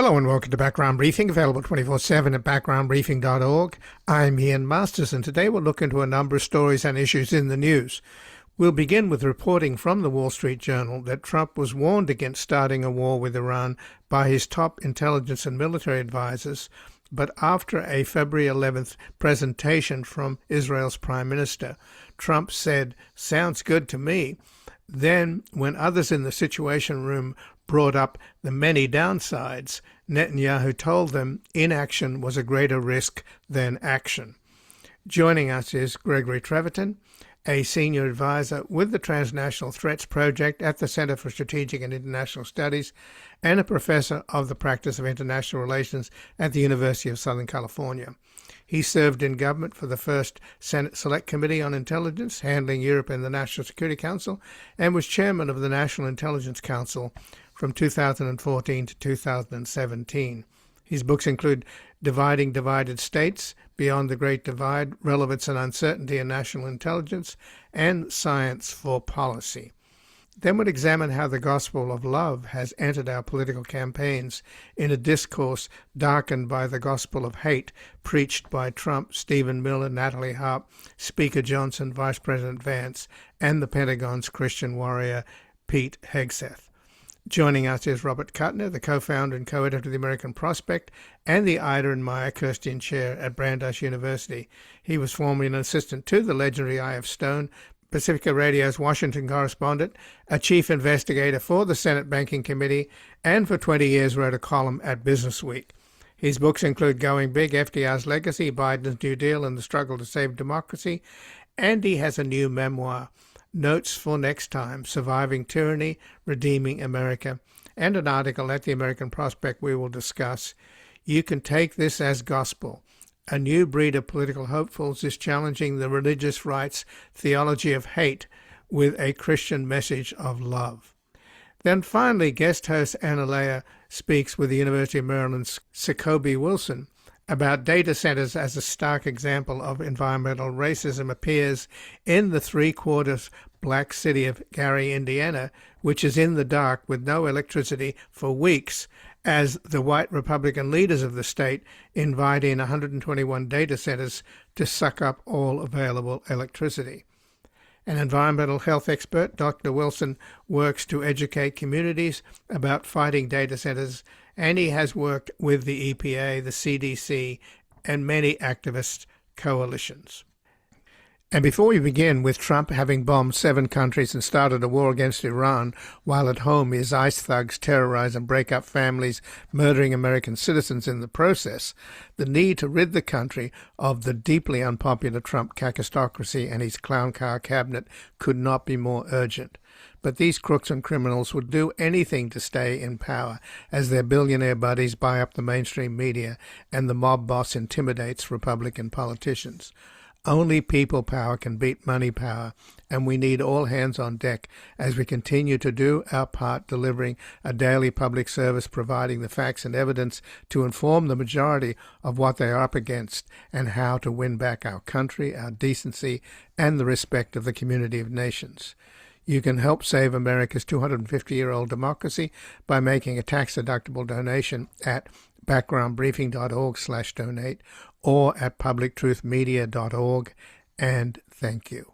Hello and welcome to Background Briefing, available 24/7 at backgroundbriefing.org. I'm Ian Masters, and today we'll look into a number of stories and issues in the news. We'll begin with reporting from the Wall Street Journal that Trump was warned against starting a war with Iran by his top intelligence and military advisors, but after a February 11th presentation from Israel's Prime Minister, Trump said, "Sounds good to me." Then, when others in the Situation Room brought up the many downsides, Netanyahu told them inaction was a greater risk than action. Joining us is Gregory Treverton, a senior advisor with the Transnational Threats Project at the Center for Strategic and International Studies and a professor of the practice of international relations at the University of Southern California. He served in government for the first Senate Select Committee on Intelligence, handling Europe and the National Security Council, and was chairman of the National Intelligence Council from 2014 to 2017. His books include Dividing Divided States, Beyond the Great Divide, Relevance and Uncertainty in National Intelligence, and Science for Policy. Then we'll examine how the gospel of love has entered our political campaigns in a discourse darkened by the gospel of hate preached by Trump, Stephen Miller, Natalie Harp, Speaker Johnson, Vice President Vance, and the Pentagon's Christian warrior, Pete Hegseth. Joining us is Robert Kuttner, the co-founder and co-editor of the American Prospect and the Ida and Meyer Kirstian Chair at Brandeis University. He was formerly an assistant to the legendary I.F. Stone, Pacifica Radio's Washington correspondent, a chief investigator for the Senate Banking Committee, and for 20 years wrote a column at Businessweek. His books include Going Big, FDR's Legacy, Biden's New Deal, and the Struggle to Save Democracy, and he has a new memoir, Notes for Next Time, Surviving Tyranny, Redeeming America, and an article at the American Prospect we will discuss. You can take this as gospel. A new breed of political hopefuls is challenging the religious right's theology of hate with a Christian message of love. Then finally, guest host Anna Leah speaks with the University of Maryland's Sacoby Wilson about data centers as a stark example of environmental racism appears in the three-quarters black city of Gary, Indiana, which is in the dark with no electricity for weeks, as the white Republican leaders of the state invite in 121 data centers to suck up all available electricity. An environmental health expert, Dr. Wilson, works to educate communities about fighting data centers, and he has worked with the EPA, the CDC, and many activist coalitions. And before we begin with Trump having bombed 7 countries and started a war against Iran, while at home his ICE thugs terrorize and break up families, murdering American citizens in the process, the need to rid the country of the deeply unpopular Trump cacistocracy and his clown car cabinet could not be more urgent. But these crooks and criminals would do anything to stay in power, as their billionaire buddies buy up the mainstream media and the mob boss intimidates Republican politicians. Only people power can beat money power, and we need all hands on deck as we continue to do our part, delivering a daily public service, providing the facts and evidence to inform the majority of what they are up against and how to win back our country, our decency, and the respect of the community of nations. You can help save America's 250-year-old democracy by making a tax-deductible donation at backgroundbriefing.org/donate or at publictruthmedia.org, and thank you.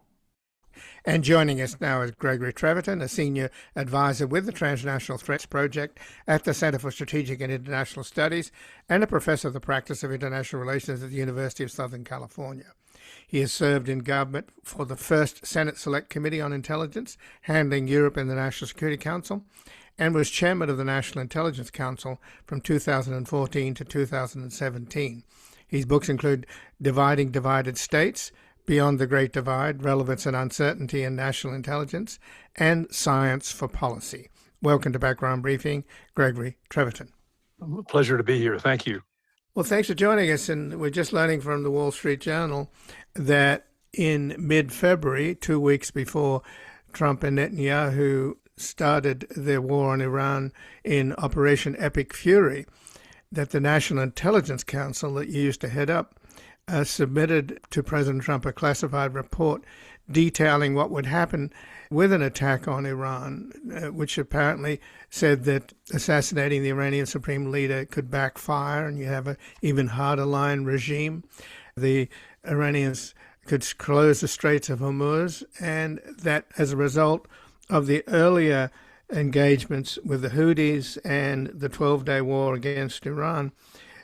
And joining us now is Gregory Treverton, a senior advisor with the Transnational Threats Project at the Center for Strategic and International Studies and a professor of the practice of international relations at the University of Southern California. He has served in government for the first Senate Select Committee on Intelligence, handling Europe and the National Security Council, and was chairman of the National Intelligence Council from 2014 to 2017. His books include Dividing Divided States, Beyond the Great Divide, Relevance and Uncertainty in National Intelligence, and Science for Policy. Welcome to Background Briefing, Gregory Treverton. Pleasure to be here. Thank you. Well, thanks for joining us. And we're just learning from the Wall Street Journal that in mid-February, 2 weeks before Trump and Netanyahu started their war on Iran in Operation Epic Fury, that the National Intelligence Council that you used to head up submitted to President Trump a classified report detailing what would happen with an attack on Iran, which apparently said that assassinating the Iranian supreme leader could backfire and you have an even harder line regime. The Iranians could close the Straits of Hormuz, and that as a result of the earlier engagements with the Houthis and the 12-day war against Iran,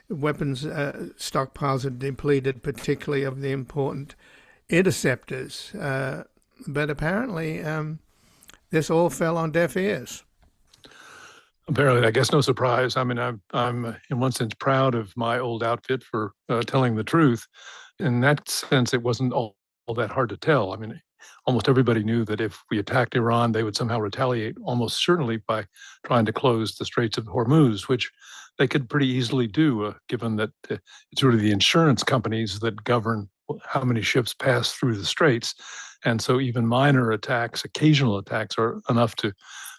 weapons stockpiles are depleted, particularly of the important interceptors. But apparently this all fell on deaf ears. Apparently, I guess no surprise. I mean, I'm in one sense proud of my old outfit for telling the truth. In that sense, it wasn't all that hard to tell. I mean, almost everybody knew that if we attacked Iran, they would somehow retaliate, almost certainly by trying to close the Straits of Hormuz, which they could pretty easily do, given that it's really the insurance companies that govern how many ships pass through the straits. And so even minor attacks, occasional attacks, are enough to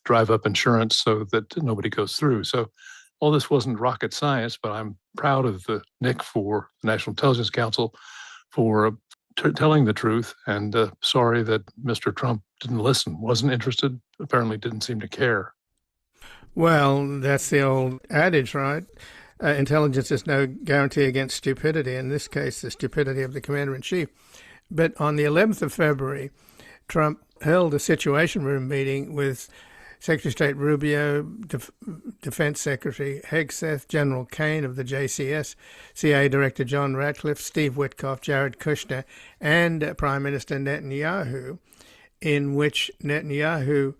drive up insurance so that nobody goes through. So all this wasn't rocket science, but I'm proud of the NIC, for the National Intelligence Council, for telling the truth, and sorry that Mr. Trump didn't listen, wasn't interested, apparently didn't seem to care. Well, that's the old adage, right? Intelligence is no guarantee against stupidity, in this case, the stupidity of the commander-in-chief. But on the 11th of February, Trump held a Situation Room meeting with Secretary of State Rubio, Defense Secretary Hegseth, General Kane of the JCS, CIA Director John Ratcliffe, Steve Witkoff, Jared Kushner, and Prime Minister Netanyahu, in which Netanyahu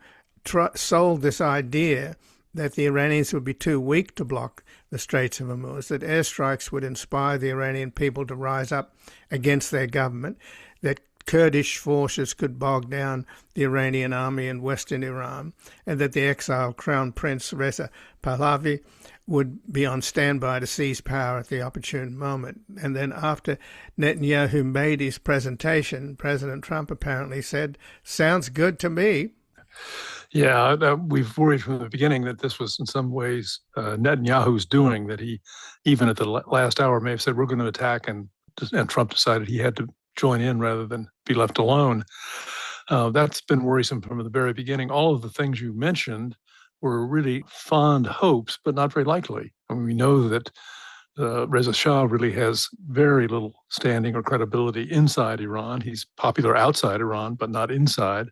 sold this idea that the Iranians would be too weak to block the Straits of Hormuz, that airstrikes would inspire the Iranian people to rise up against their government, that Kurdish forces could bog down the Iranian army in western Iran, and that the exiled Crown Prince Reza Pahlavi would be on standby to seize power at the opportune moment. And then after Netanyahu made his presentation, President Trump apparently said, "Sounds good to me." Yeah, we've worried from the beginning that this was in some ways Netanyahu's doing, that he, even at the last hour, may have said, we're going to attack, and Trump decided he had to join in rather than be left alone. That's been worrisome from the very beginning. All of the things you mentioned were really fond hopes, but not very likely. I mean, we know that Reza Shah really has very little standing or credibility inside Iran. He's popular outside Iran, but not inside.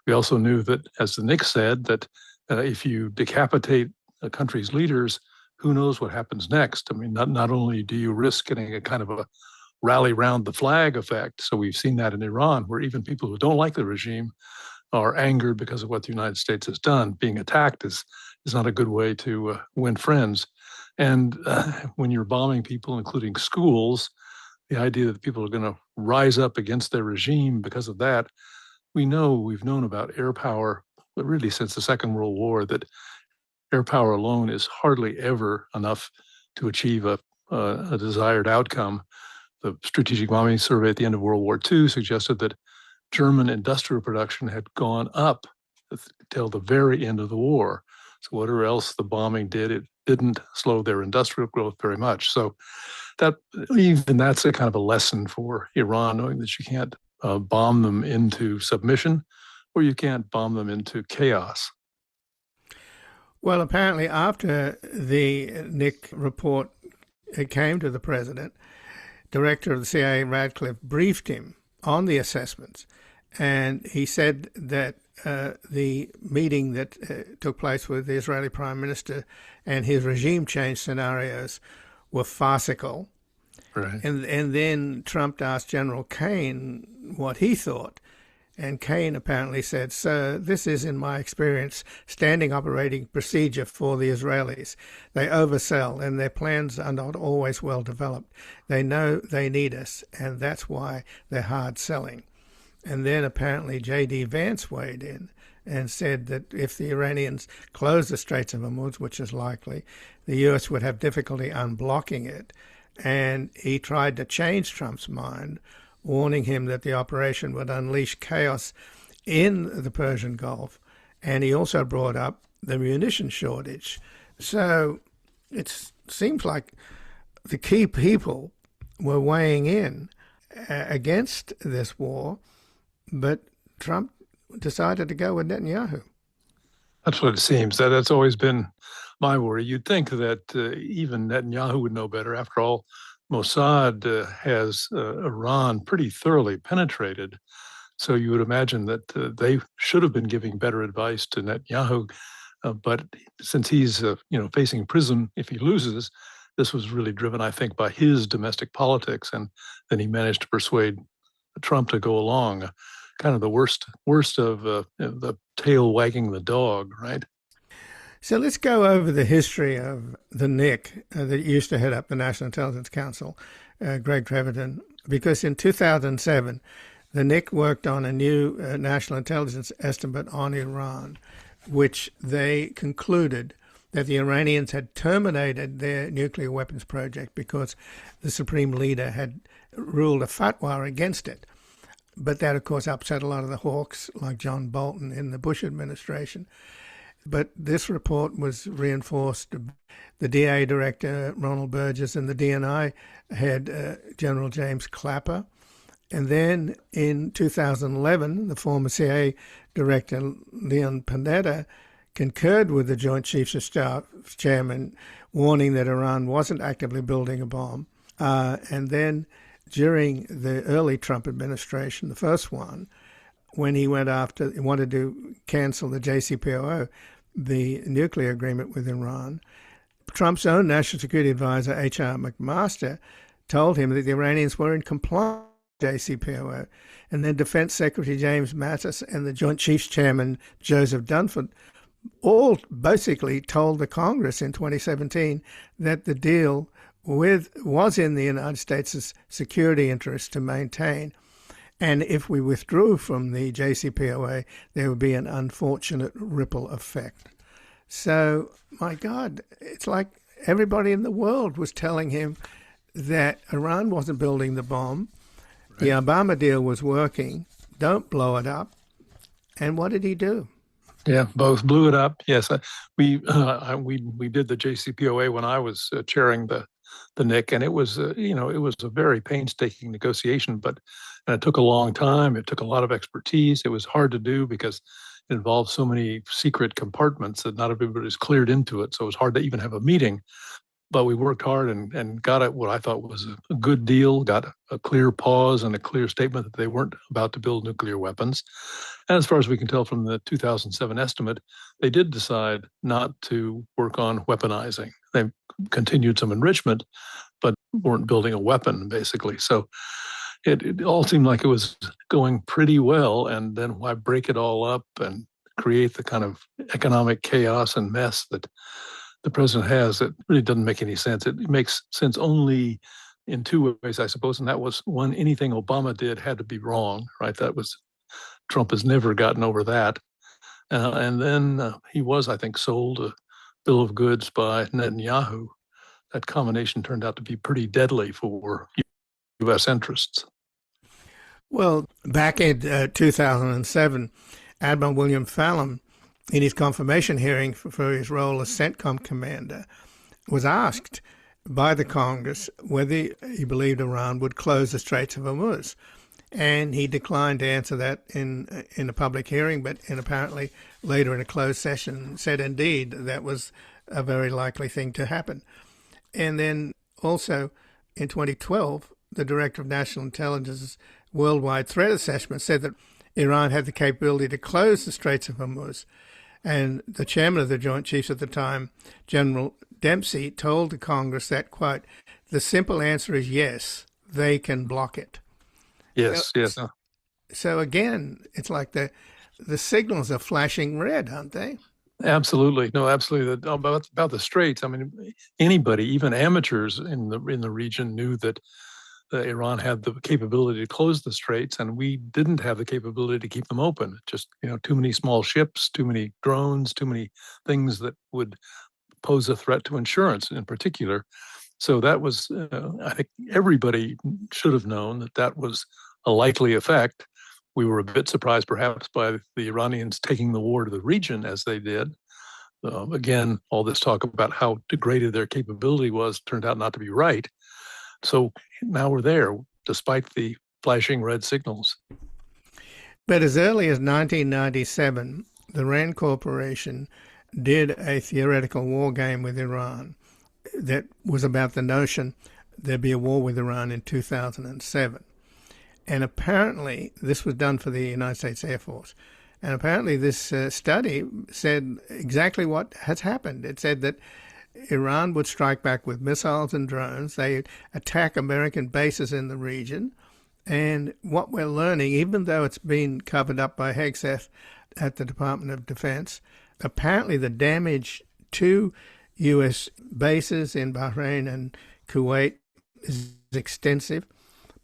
We also knew that, as the NIC said, that if you decapitate a country's leaders, who knows what happens next? I mean, not only do you risk getting a kind of a rally round the flag effect, so we've seen that in Iran, where even people who don't like the regime are angered because of what the United States has done. Being attacked is not a good way to win friends. And when you're bombing people, including schools, the idea that people are going to rise up against their regime because of that, we've known about air power, but really since the Second World War, that air power alone is hardly ever enough to achieve a desired outcome. The Strategic Bombing Survey at the end of World War II suggested that German industrial production had gone up till the very end of the war. So whatever else the bombing did, it didn't slow their industrial growth very much. So that's a kind of a lesson for Iran, knowing that you can't bomb them into submission, or you can't bomb them into chaos. Well, apparently after the NIC report came to the president, Director of the CIA Ratcliffe briefed him on the assessments, and he said that the meeting that took place with the Israeli Prime Minister and his regime change scenarios were farcical. Right. And then Trump asked General Kane what he thought. And Kane apparently said, "Sir, this is, in my experience, standing operating procedure for the Israelis. They oversell, and their plans are not always well developed. They know they need us, and that's why they're hard selling." And then apparently J.D. Vance weighed in and said that if the Iranians close the Straits of Hormuz, which is likely, the U.S. would have difficulty unblocking it. And he tried to change Trump's mind, warning him that the operation would unleash chaos in the Persian Gulf. And he also brought up the munition shortage. So it seems like the key people were weighing in against this war, but Trump decided to go with Netanyahu. That's what it seems. That's always been my worry. You'd think that even Netanyahu would know better. After all, Mossad has Iran pretty thoroughly penetrated. So you would imagine that they should have been giving better advice to Netanyahu. But since he's facing prison if he loses, this was really driven, I think, by his domestic politics. And then he managed to persuade Trump to go along. Kind of the worst of the tail wagging the dog, right? So let's go over the history of the Nick that used to head up the National Intelligence Council, Greg Treverton, because in 2007, the Nick worked on a new national intelligence estimate on Iran, which they concluded that the Iranians had terminated their nuclear weapons project because the supreme leader had ruled a fatwa against it. But that, of course, upset a lot of the hawks like John Bolton in the Bush administration. But this report was reinforced. The DA director, Ronald Burgess, and the DNI head, General James Clapper. And then in 2011, the former CIA director, Leon Panetta, concurred with the Joint Chiefs of Staff chairman, warning that Iran wasn't actively building a bomb. And then during the early Trump administration, the first one, when he wanted to cancel the JCPOA, the nuclear agreement with Iran, Trump's own national security advisor, H.R. McMaster, told him that the Iranians were in compliance with JCPOA. And then Defense Secretary James Mattis and the Joint Chiefs Chairman, Joseph Dunford, all basically told the Congress in 2017 that the deal was in the United States' security interest to maintain. And if we withdrew from the JCPOA, there would be an unfortunate ripple effect. So, my God, it's like everybody in the world was telling him that Iran wasn't building the bomb. Right. The Obama deal was working. Don't blow it up. And what did he do? Yeah, both blew it up. Yes, we did the JCPOA when I was chairing the NIC, and it was it was a very painstaking negotiation, but it took a long time. It took a lot of expertise. It was hard to do because it involved so many secret compartments that not everybody was cleared into it. So it was hard to even have a meeting. But we worked hard and got it what I thought was a good deal, got a clear pause and a clear statement that they weren't about to build nuclear weapons. And as far as we can tell from the 2007 estimate, they did decide not to work on weaponizing. They continued some enrichment, but weren't building a weapon, basically. So it all seemed like it was going pretty well. And then why break it all up and create the kind of economic chaos and mess that the president has? It really doesn't make any sense. It makes sense only in two ways, I suppose. And that was one, anything Obama did had to be wrong, right? Trump has never gotten over that. And then he was, I think, sold a bill of goods by Netanyahu. That combination turned out to be pretty deadly for U.S. interests. Well, back in 2007, Admiral William Fallon, in his confirmation hearing for his role as CENTCOM commander, was asked by the Congress whether he believed Iran would close the Straits of Hormuz. And he declined to answer that in a public hearing, but apparently later in a closed session said indeed that was a very likely thing to happen. And then also in 2012, the Director of National Intelligence's Worldwide Threat Assessment said that Iran had the capability to close the Straits of Hormuz. And the chairman of the Joint Chiefs at the time, General Dempsey, told the Congress that, quote, the simple answer is yes, they can block it. Yes, yes. So again, it's like the signals are flashing red, aren't they? Absolutely. No, absolutely. About the Straits, I mean, anybody, even amateurs in the region knew that Iran had the capability to close the Straits, and we didn't have the capability to keep them open. Just, too many small ships, too many drones, too many things that would pose a threat to insurance in particular. So that was, I think everybody should have known that was a likely effect. We were a bit surprised perhaps by the Iranians taking the war to the region as they did. Again, all this talk about how degraded their capability was turned out not to be right. So now we're there, despite the flashing red signals. But as early as 1997, the Rand Corporation did a theoretical war game with Iran that was about the notion there'd be a war with Iran in 2007. And apparently, this was done for the United States Air Force. And apparently this study said exactly what has happened. It said that Iran would strike back with missiles and drones. They attack American bases in the region. And what we're learning, even though it's been covered up by Hegseth at the Department of Defense, apparently the damage to U.S. bases in Bahrain and Kuwait is extensive.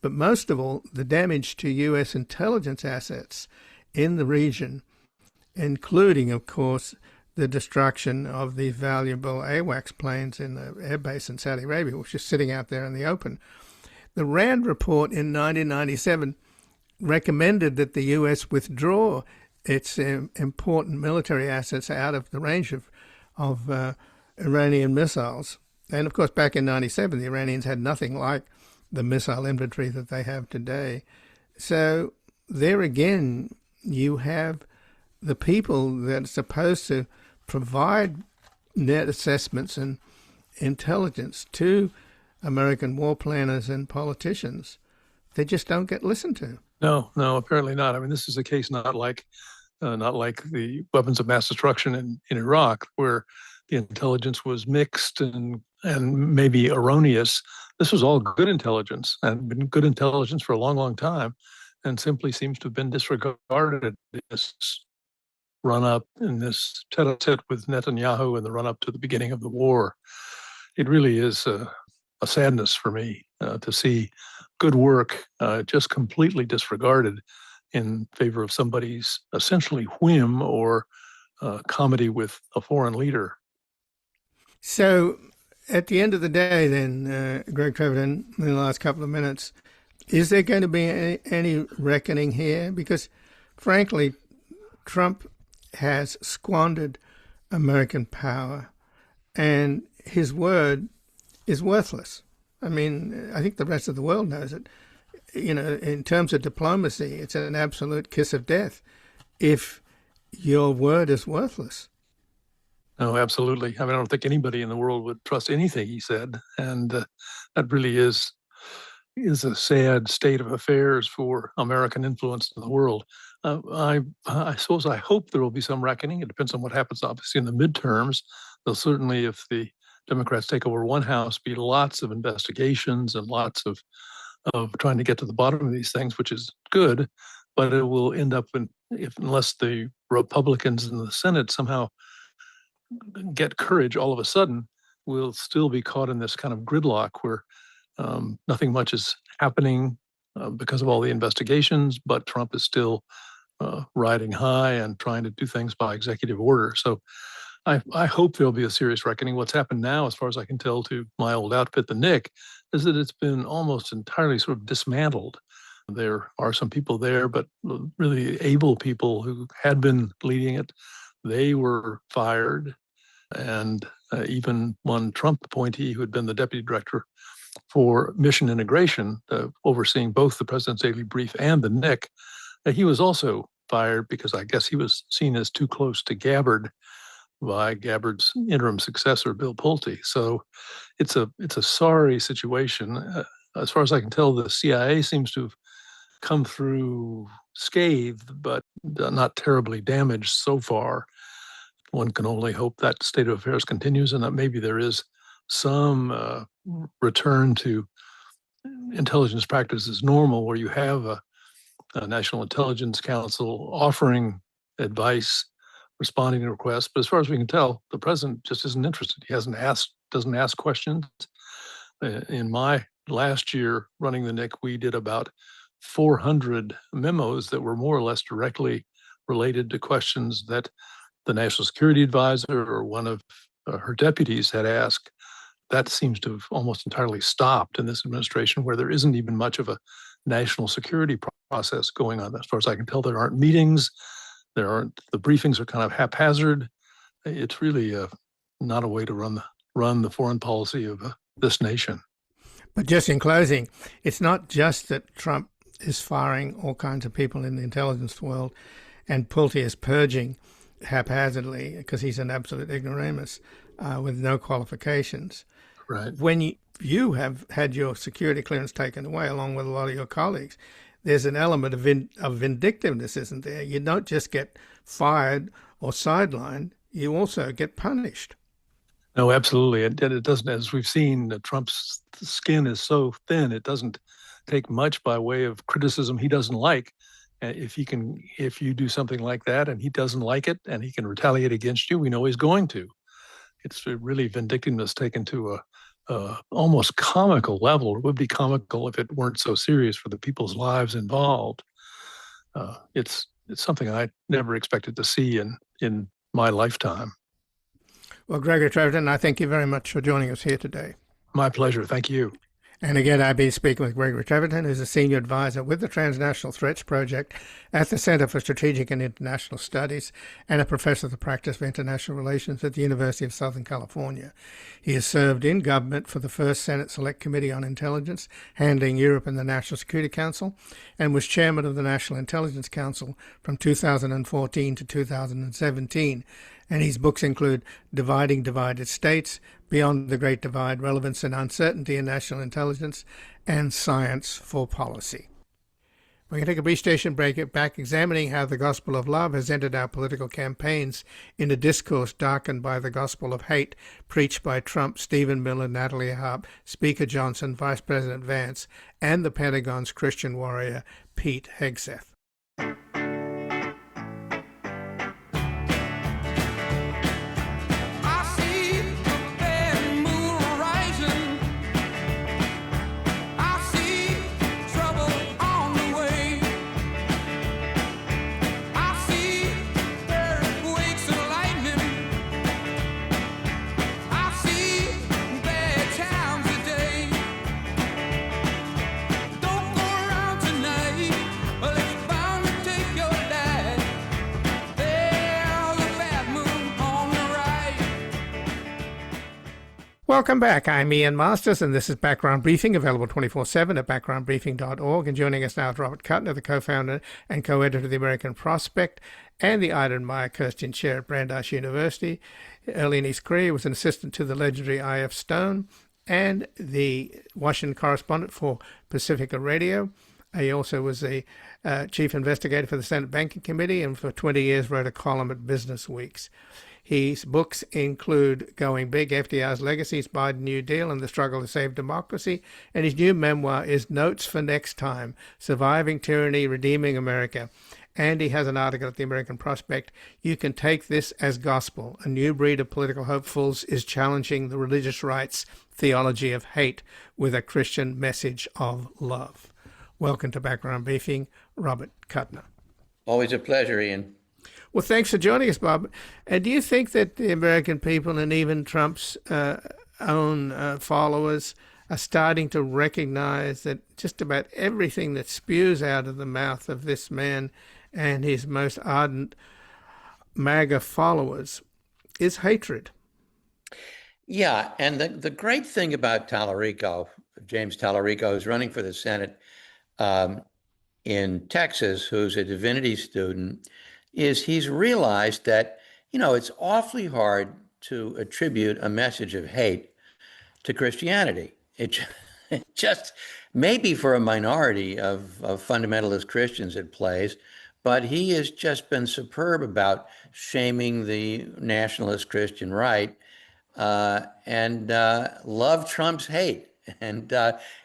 But most of all, the damage to U.S. intelligence assets in the region, including, of course, the destruction of the valuable AWACS planes in the airbase in Saudi Arabia, which is sitting out there in the open. The Rand report in 1997 recommended that the U.S. withdraw its important military assets out of the range of Iranian missiles. And, of course, back in 97, the Iranians had nothing like the missile inventory that they have today. So there again, you have the people that are supposed to provide net assessments and intelligence to American war planners and politicians. They just don't get listened to. No, apparently not. I mean, this is a case not like the weapons of mass destruction in Iraq, where the intelligence was mixed and maybe erroneous. This was all good intelligence, and been good intelligence for a long, long time, and simply seems to have been disregarded in this run-up, in this tete-a-tete with Netanyahu in the run-up to the beginning of the war. It really is a sadness for me to see good work just completely disregarded in favor of somebody's essentially whim or comedy with a foreign leader. So at the end of the day then, Greg Treverton, in the last couple of minutes, is there going to be any reckoning here? Because frankly, Trump has squandered American power and his word is worthless. I mean, I think the rest of the world knows it. You know, in terms of diplomacy, it's an absolute kiss of death if your word is worthless. No, absolutely. I mean, I don't think anybody in the world would trust anything he said, and that really is a sad state of affairs for American influence in the world. I suppose I hope there will be some reckoning. It depends on what happens, obviously, in the midterms. There'll certainly, if the Democrats take over one house, be lots of investigations and lots of trying to get to the bottom of these things, which is good, but it will end up unless the Republicans in the Senate somehow get courage all of a sudden, we'll still be caught in this kind of gridlock where nothing much is happening because of all the investigations, but Trump is still riding high and trying to do things by executive order. So I hope there'll be a serious reckoning. What's happened now, as far as I can tell, to my old outfit, the Nick, is that it's been almost entirely sort of dismantled. There are some people there, but really able people who had been leading it. They were fired. And even one Trump appointee who had been the deputy director for mission integration, overseeing both the President's Daily Brief and the Nick, he was also fired because I guess he was seen as too close to Gabbard by Gabbard's interim successor, Bill Pulte. So it's a sorry situation. As far as I can tell, the CIA seems to have come through scathed, but not terribly damaged so far. One can only hope that state of affairs continues and that maybe there is some return to intelligence practice as normal, where you have a National Intelligence Council offering advice, responding to requests. But as far as we can tell, the president just isn't interested. He doesn't ask questions. In my last year running the NIC, we did about 400 memos that were more or less directly related to questions that the National Security Advisor or one of her deputies had asked. That seems to have almost entirely stopped in this administration, where there isn't even much of a national security process going on. As far as I can tell, there aren't meetings. The briefings are kind of haphazard. It's really not a way to run the foreign policy of this nation. But just in closing, it's not just that Trump is firing all kinds of people in the intelligence world, and Pulte is purging haphazardly because he's an absolute ignoramus with no qualifications. Right. When you have had your security clearance taken away, along with a lot of your colleagues, there's an element of vindictiveness, isn't there? You don't just get fired or sidelined, you also get punished. No, absolutely. And it doesn't, as we've seen, Trump's skin is so thin, it doesn't take much by way of criticism he doesn't like. If you do something like that and he doesn't like it and he can retaliate against you, we know he's going to. It's really vindictiveness taken to a almost comical level. It would be comical if it weren't so serious for the people's lives involved. It's something I never expected to see in my lifetime. Well, Gregory Treverton, I thank you very much for joining us here today. My pleasure. Thank you. And again, I've been speaking with Gregory Treverton, who's a senior advisor with the Transnational Threats Project at the Center for Strategic and International Studies and a professor of the practice of international relations at the University of Southern California. He has served in government for the first Senate Select Committee on Intelligence, handling Europe and the National Security Council, and was chairman of the National Intelligence Council from 2014 to 2017. And his books include Dividing Divided States, Beyond the Great Divide, Relevance and Uncertainty in National Intelligence, and Science for Policy. We're going to take a brief station break, back examining how the gospel of love has entered our political campaigns in a discourse darkened by the gospel of hate preached by Trump, Stephen Miller, Natalie Harp, Speaker Johnson, Vice President Vance, and the Pentagon's Christian warrior, Pete Hegseth. Welcome back. I'm Ian Masters, and this is Background Briefing, available 24/7 at backgroundbriefing.org. And joining us now is Robert Kuttner, the co-founder and co-editor of the American Prospect and the Ida and Meyer Kirstian Chair at Brandeis University. Early in his career, he was an assistant to the legendary I.F. Stone and the Washington correspondent for Pacifica Radio. He also was the chief investigator for the Senate Banking Committee, and for 20 years wrote a column at Business Weeks. His books include Going Big, FDR's Legacies, Biden New Deal, and the Struggle to Save Democracy. And his new memoir is Notes for Next Time, Surviving Tyranny, Redeeming America. And he has an article at the American Prospect. You can take this as gospel. A new breed of political hopefuls is challenging the religious right's theology of hate with a Christian message of love. Welcome to Background Briefing, Robert Kuttner. Always a pleasure, Ian. Well, thanks for joining us, Bob. Do you think that the American people and even Trump's own followers are starting to recognize that just about everything that spews out of the mouth of this man and his most ardent MAGA followers is hatred? Yeah, and the great thing about Tallarico, James Tallarico, who's running for the Senate in Texas, who's a divinity student, is he's realized that, it's awfully hard to attribute a message of hate to Christianity. It just maybe for a minority of fundamentalist Christians it plays, but he has just been superb about shaming the nationalist Christian right and love Trump's hate. And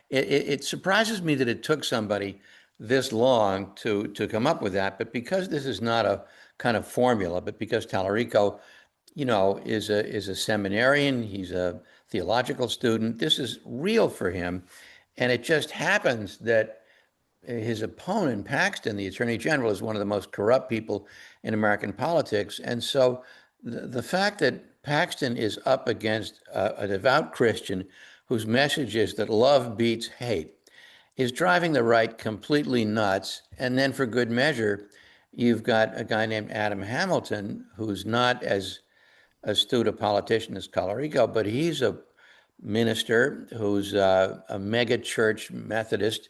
it surprises me that it took somebody this long to come up with that, but because this is not a kind of formula, but because Tallarico, is a seminarian, he's a theological student, this is real for him. And it just happens that his opponent, Paxton, the Attorney General, is one of the most corrupt people in American politics. And so the fact that Paxton is up against a devout Christian whose message is that love beats hate is driving the right completely nuts. And then for good measure, you've got a guy named Adam Hamilton, who's not as astute a politician as Tallarico, but he's a minister who's a mega church Methodist.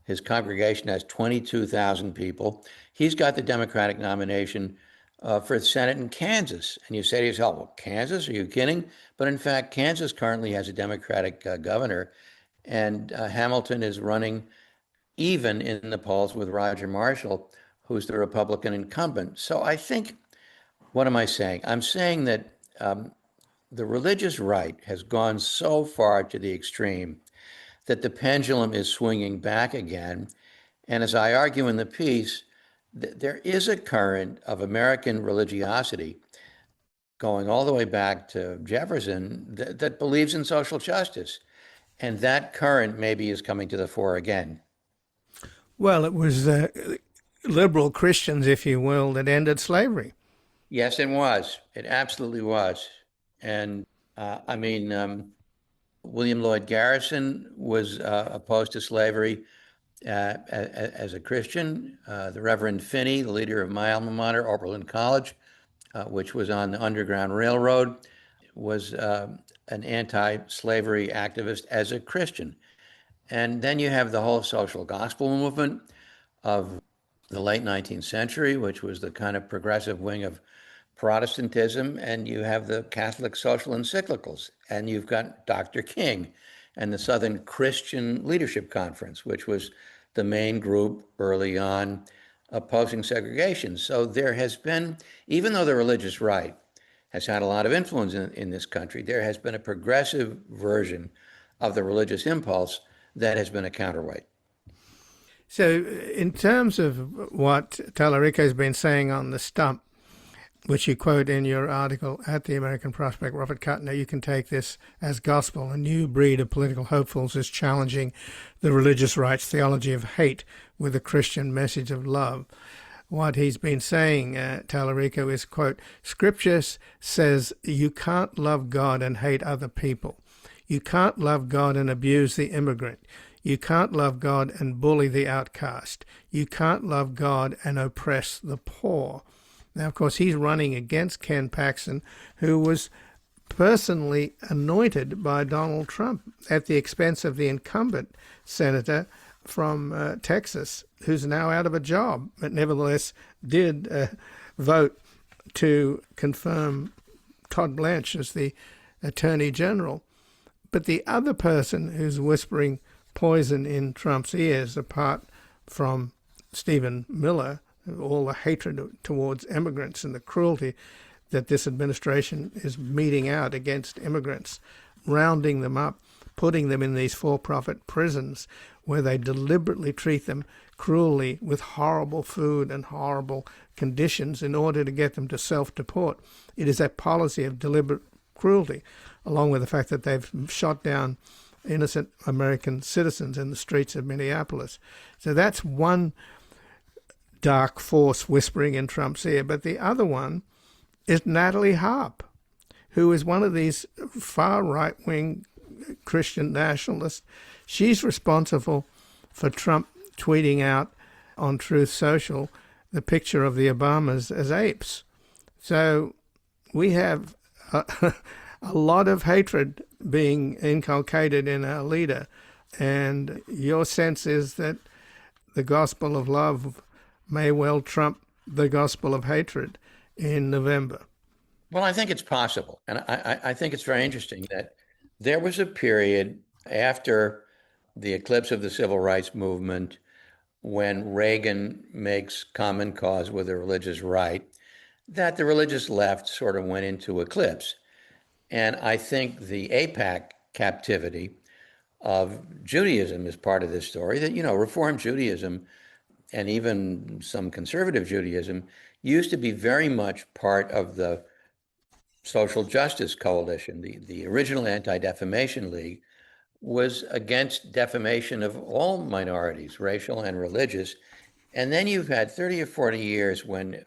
His congregation has 22,000 people. He's got the Democratic nomination for the Senate in Kansas. And you say to yourself, well, Kansas, are you kidding? But in fact, Kansas currently has a Democratic governor, and Hamilton is running even in the polls with Roger Marshall, who's the Republican incumbent. So I think, what am I saying? I'm saying that the religious right has gone so far to the extreme that the pendulum is swinging back again. And as I argue in the piece, there is a current of American religiosity going all the way back to Jefferson that believes in social justice. And that current maybe is coming to the fore again. Well, it was liberal Christians, if you will, that ended slavery. Yes, it was. It absolutely was. And William Lloyd Garrison was opposed to slavery as a Christian. The Reverend Finney, the leader of my alma mater, Oberlin College, which was on the Underground Railroad, was an anti-slavery activist as a Christian. And then you have the whole social gospel movement of the late 19th century, which was the kind of progressive wing of Protestantism, and you have the Catholic social encyclicals, and you've got Dr. King and the Southern Christian Leadership Conference, which was the main group early on opposing segregation. So there has been, even though the religious right has had a lot of influence in this country, there has been a progressive version of the religious impulse that has been a counterweight. So in terms of what Tallarico's been saying on the stump, which you quote in your article at the American Prospect, Robert Kuttner, you can take this as gospel. A new breed of political hopefuls is challenging the religious right's theology of hate with a Christian message of love. What he's been saying, Tallarico, is, quote, Scripture says you can't love God and hate other people. You can't love God and abuse the immigrant. You can't love God and bully the outcast. You can't love God and oppress the poor. Now, of course, he's running against Ken Paxton, who was personally anointed by Donald Trump at the expense of the incumbent senator from Texas, who's now out of a job, but nevertheless did vote to confirm Todd Blanche as the Attorney General. But the other person who's whispering poison in Trump's ears, apart from Stephen Miller, all the hatred towards immigrants and the cruelty that this administration is meting out against immigrants, rounding them up, putting them in these for-profit prisons where they deliberately treat them cruelly with horrible food and horrible conditions in order to get them to self-deport. It is a policy of deliberate cruelty, along with the fact that they've shot down innocent American citizens in the streets of Minneapolis. So that's one dark force whispering in Trump's ear. But the other one is Natalie Harp, who is one of these far right-wing Christian nationalists. She's responsible for Trump tweeting out on Truth Social the picture of the Obamas as apes. So we have a lot of hatred being inculcated in our leader. And your sense is that the gospel of love may well trump the gospel of hatred in November. Well, I think it's possible. And I think it's very interesting that there was a period after the eclipse of the civil rights movement when Reagan makes common cause with the religious right, that the religious left sort of went into eclipse. And I think the AIPAC captivity of Judaism is part of this story, that, Reform Judaism and even some conservative Judaism used to be very much part of the social justice coalition. The original Anti-Defamation League was against defamation of all minorities, racial and religious. And then you've had 30 or 40 years when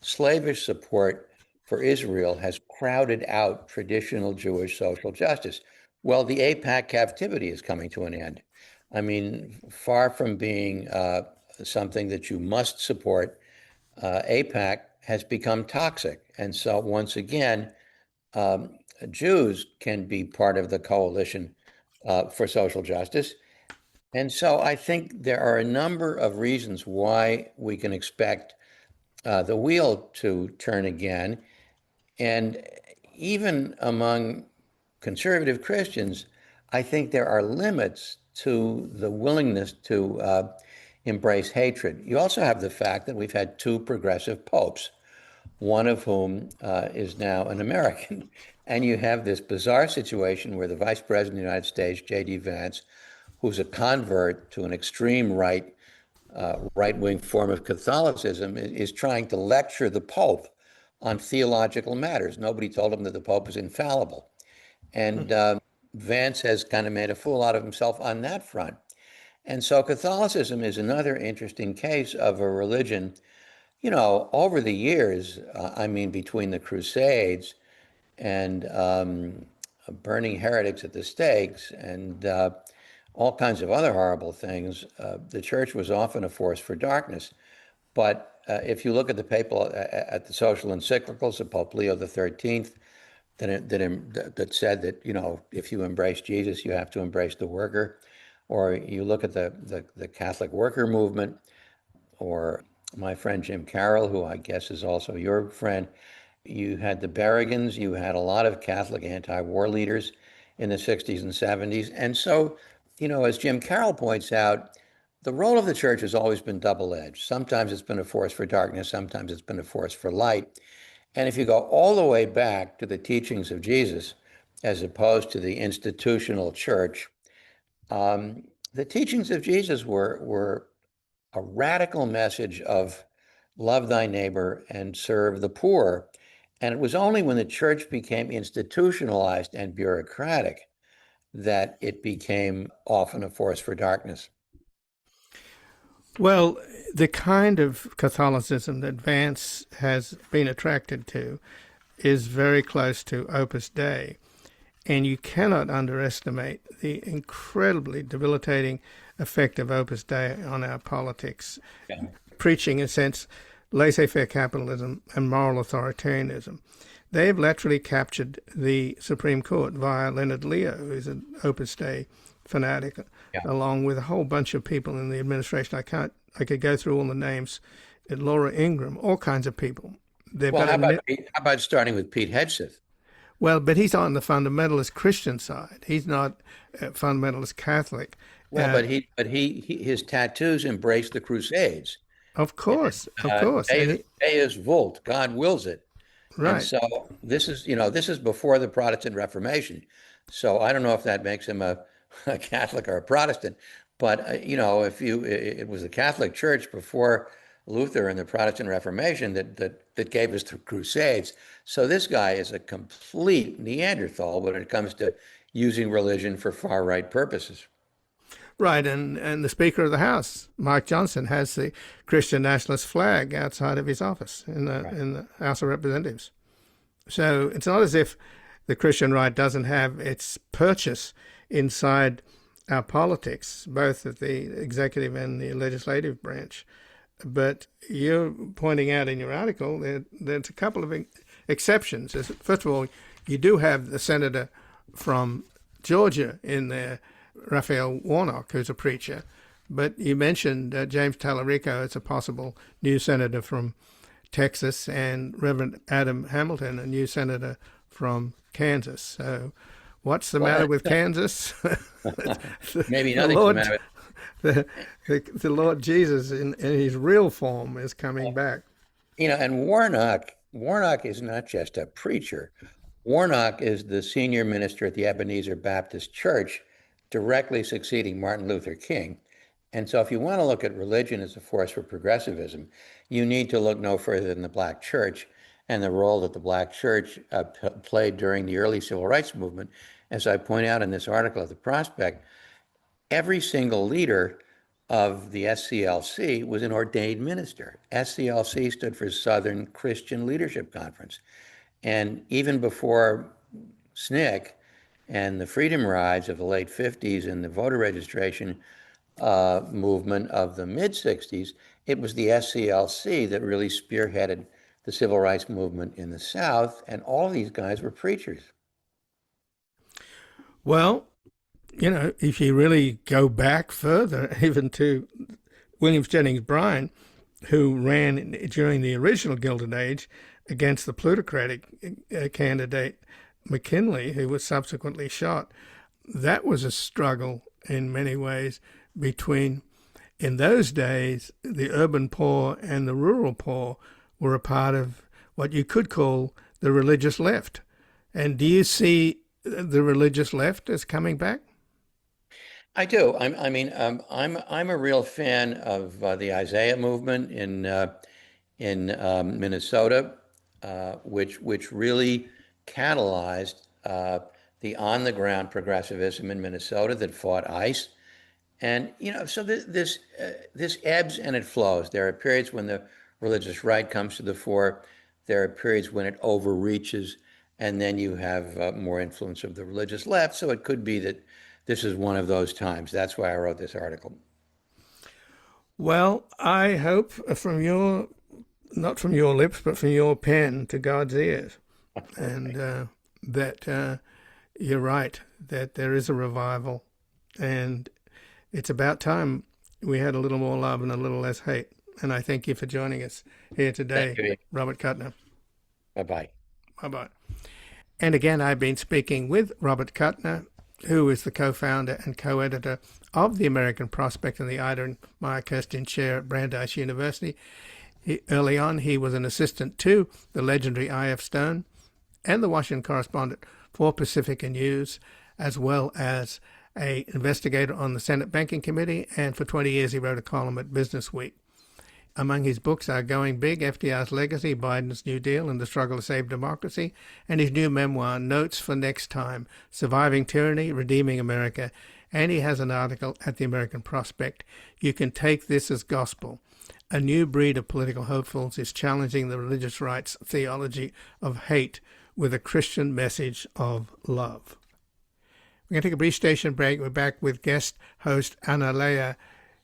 slavish support for Israel has crowded out traditional Jewish social justice. Well, the AIPAC captivity is coming to an end. I mean, far from being something that you must support, AIPAC has become toxic. And so once again, Jews can be part of the coalition for social justice. And so I think there are a number of reasons why we can expect the wheel to turn again. And even among conservative Christians, I think there are limits to the willingness to embrace hatred. You also have the fact that we've had two progressive popes, one of whom is now an American. And you have this bizarre situation where the Vice President of the United States, J.D. Vance, who's a convert to an extreme right-wing form of Catholicism, is trying to lecture the Pope on theological matters. Nobody told him that the Pope is infallible. And Vance has kind of made a fool out of himself on that front. And so Catholicism is another interesting case of a religion, over the years, between the Crusades and burning heretics at the stakes and all kinds of other horrible things, the church was often a force for darkness. But if you look at the social encyclicals of Pope Leo XIII, that said that, if you embrace Jesus, you have to embrace the worker, or you look at the Catholic worker movement, or my friend Jim Carroll, who I guess is also your friend, you had the Berrigans, you had a lot of Catholic anti-war leaders in the 60s and 70s. And so, as Jim Carroll points out, the role of the church has always been double-edged. Sometimes it's been a force for darkness, sometimes it's been a force for light. And if you go all the way back to the teachings of Jesus, as opposed to the institutional church, the teachings of Jesus were a radical message of love thy neighbor and serve the poor. And it was only when the church became institutionalized and bureaucratic that it became often a force for darkness. Well, the kind of Catholicism that Vance has been attracted to is very close to Opus Dei. And you cannot underestimate the incredibly debilitating effect of Opus Dei on our politics. Yeah. Preaching, in a sense, laissez-faire capitalism and moral authoritarianism. They have laterally captured the Supreme Court via Leonard Leo, who's an Opus Dei fanatic, along with a whole bunch of people in the administration. I could go through all the names. Laura Ingraham, all kinds of people. How about starting with Pete Hegseth? Well, but he's on the fundamentalist Christian side. He's not a fundamentalist Catholic. Well, his tattoos embrace the Crusades. Of course, of course. Deus vult, God wills it. Right. And so this is before the Protestant Reformation. So I don't know if that makes him a Catholic or a Protestant, but it was the Catholic Church before Luther and the Protestant Reformation that gave us the Crusades. So this guy is a complete Neanderthal when it comes to using religion for far-right purposes. Right, and the Speaker of the House, Mike Johnson, has the Christian nationalist flag outside of his office in the House of Representatives. So it's not as if the Christian right doesn't have its purchase inside our politics, both at the executive and the legislative branch. But you're pointing out in your article that there's a couple of exceptions. First of all, you do have the senator from Georgia in there, Raphael Warnock, who's a preacher. But you mentioned James Tallarico as a possible new senator from Texas, and Reverend Adam Hamilton, a new senator from Kansas. So what's the matter with Kansas? Maybe nothing's the matter with the Lord Jesus in his real form is coming back. And Warnock is not just a preacher. Warnock is the senior minister at the Ebenezer Baptist Church, directly succeeding Martin Luther King. And so if you want to look at religion as a force for progressivism, you need to look no further than the Black church and the role that the Black church played during the early civil rights movement. As I point out in this article at the Prospect, every single leader of the SCLC was an ordained minister. SCLC stood for Southern Christian Leadership Conference. And even before SNCC and the freedom rides of the late 50s and the voter registration movement of the mid-60s, it was the SCLC that really spearheaded the civil rights movement in the South, and all of these guys were preachers. Well, if you really go back further, even to William Jennings Bryan, who ran during the original Gilded Age against the plutocratic candidate McKinley, who was subsequently shot, that was a struggle in many ways between, in those days, the urban poor and the rural poor were a part of what you could call the religious left. And do you see the religious left as coming back? I do. I'm a real fan of the Isaiah movement in Minnesota, which really catalyzed the on-the-ground progressivism in Minnesota that fought ICE. And so this ebbs and it flows. There are periods when the religious right comes to the fore. There are periods when it overreaches, and then you have more influence of the religious left. So it could be that this is one of those times. That's why I wrote this article. Well, I hope not from your lips, but from your pen to God's ears, and that you're right, that there is a revival, and it's about time we had a little more love and a little less hate. And I thank you for joining us here today, Robert Kuttner. Bye-bye. Bye-bye. And again, I've been speaking with Robert Kuttner, who is the co-founder and co-editor of The American Prospect and the Ida Meyer Kirstein Chair at Brandeis University. Early on, he was an assistant to the legendary I.F. Stone and the Washington correspondent for Pacifica News, as well as an investigator on the Senate Banking Committee, and for 20 years he wrote a column at Business Week. Among his books are Going Big, FDR's Legacy, Biden's New Deal, and the Struggle to Save Democracy, and his new memoir, Notes for Next Time, Surviving Tyranny, Redeeming America, and he has an article at the American Prospect, You Can Take This as Gospel. A new breed of political hopefuls is challenging the religious right's theology of hate with a Christian message of love. We're going to take a brief station break. We're back with guest host Anna Leah,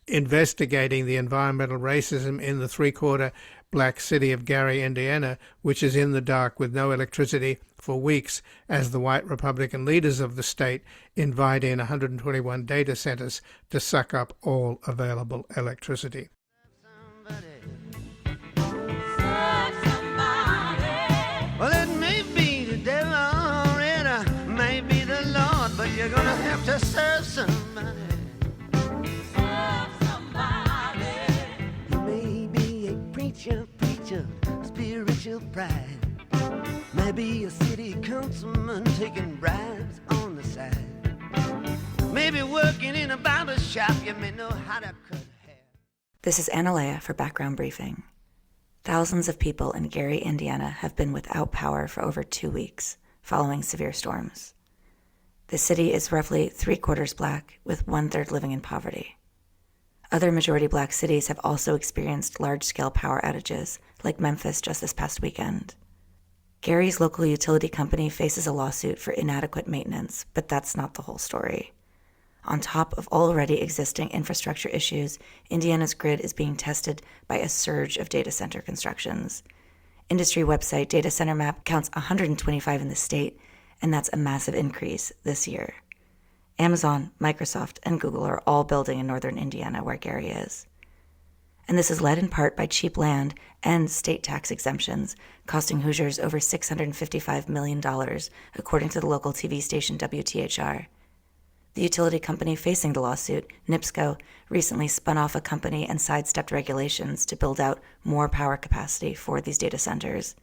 investigating the environmental racism in the three-quarter black city of Gary, Indiana, which is in the dark with no electricity for weeks as the white Republican leaders of the state invite in 121 data centers to suck up all available electricity. Well, it may be the devil or it may be the Lord, but you're gonna have to serve somebody. Preacher, spiritual pride. Maybe a city councilman taking bribes on the side. Maybe working in a barber shop, you may know how to cut hair. This is Anna Leah for Background Briefing. Thousands of people in Gary, Indiana have been without power for over 2 weeks, following severe storms. The city is roughly 3/4 black, with 1/3 living in poverty. Other majority black cities have also experienced large-scale power outages, like Memphis just this past weekend. Gary's local utility company faces a lawsuit for inadequate maintenance, but that's not the whole story. On top of already existing infrastructure issues, Indiana's grid is being tested by a surge of data center constructions. Industry website Data Center Map counts 125 in the state, and that's a massive increase this year. Amazon, Microsoft, and Google are all building in northern Indiana where Gary is. And this is led in part by cheap land and state tax exemptions, costing Hoosiers over $655 million, according to the local TV station WTHR. The utility company facing the lawsuit, NIPSCO, recently spun off a company and sidestepped regulations to build out more power capacity for these data centers.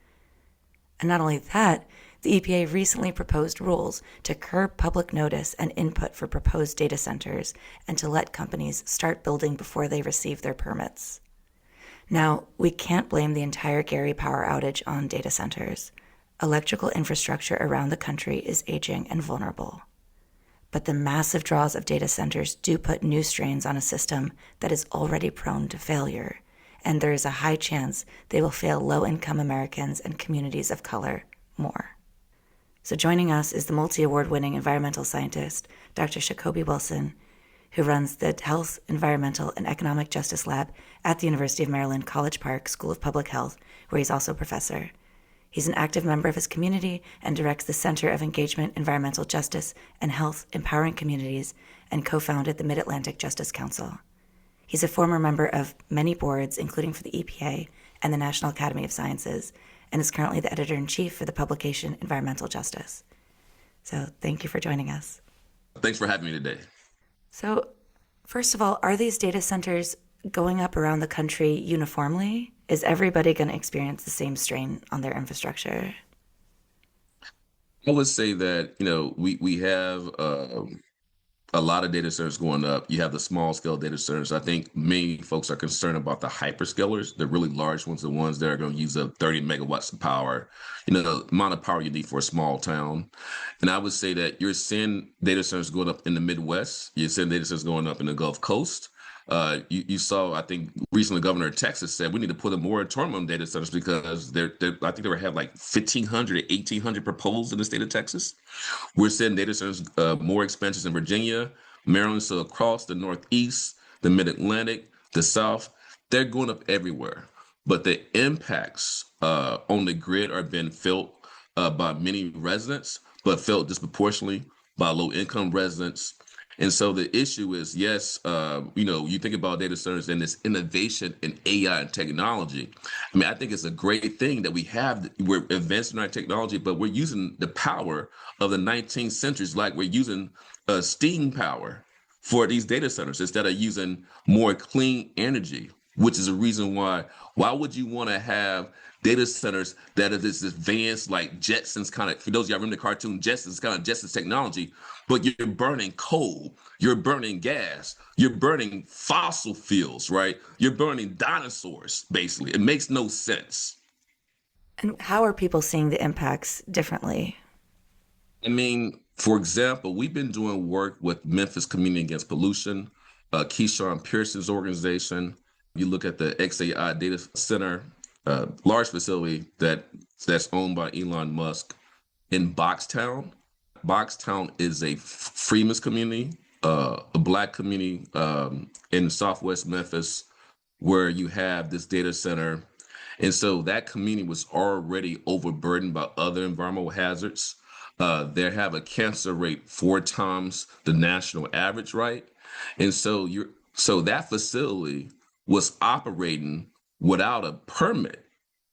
And not only that, the EPA recently proposed rules to curb public notice and input for proposed data centers and to let companies start building before they receive their permits. Now, we can't blame the entire Gary power outage on data centers. Electrical infrastructure around the country is aging and vulnerable. But the massive draws of data centers do put new strains on a system that is already prone to failure, and there is a high chance they will fail low-income Americans and communities of color more. So joining us is the multi-award-winning environmental scientist, Dr. Sacoby Wilson, who runs the Health, Environmental, and Economic Justice Lab at the University of Maryland College Park School of Public Health, where he's also a professor. He's an active member of his community and directs the Center of Engagement, Environmental Justice, and Health Empowering Communities, and co-founded the Mid-Atlantic Justice Council. He's a former member of many boards, including for the EPA and the National Academy of Sciences, and is currently the editor-in-chief for the publication Environmental Justice. So thank you for joining us. Thanks for having me today. So first of all, are these data centers going up around the country uniformly? Is everybody going to experience the same strain on their infrastructure? I would say that, we have a lot of data centers going up. You have the small scale data centers. I think many folks are concerned about the hyperscalers, the really large ones, the ones that are going to use up 30 megawatts of power, the amount of power you need for a small town. And I would say that you're seeing data centers going up in the Midwest. You're seeing data centers going up in the Gulf Coast. You saw, I think recently Governor of Texas said we need to put a moratorium on data centers because I think they have like 1,500 to 1,800 proposed in the state of Texas. We're seeing data centers, more expansions in Virginia, Maryland, so across the Northeast, the Mid-Atlantic, the South, they're going up everywhere. But the impacts on the grid are being felt by many residents, but felt disproportionately by low-income residents. And so the issue is, yes, you think about data centers and this innovation in AI and technology. I mean, I think it's a great thing that we're advancing our technology, but we're using the power of the 19th centuries, like we're using steam power for these data centers instead of using more clean energy, which is a reason why would you want to have data centers that are this advanced, like Jetsons kind of, for those of y'all remember the cartoon Jetsons, kind of Jetsons technology, but you're burning coal, you're burning gas, you're burning fossil fuels, right? You're burning dinosaurs, basically. It makes no sense. And how are people seeing the impacts differently? I mean, for example, we've been doing work with Memphis Community Against Pollution, Keyshawn Pearson's organization. You look at the XAI data center, large facility that's owned by Elon Musk in Boxtown. Boxtown is a Freedmen's community, a Black community in Southwest Memphis, where you have this data center. And so that community was already overburdened by other environmental hazards. They have a cancer rate 4 times the national average, right? And so that facility was operating without a permit.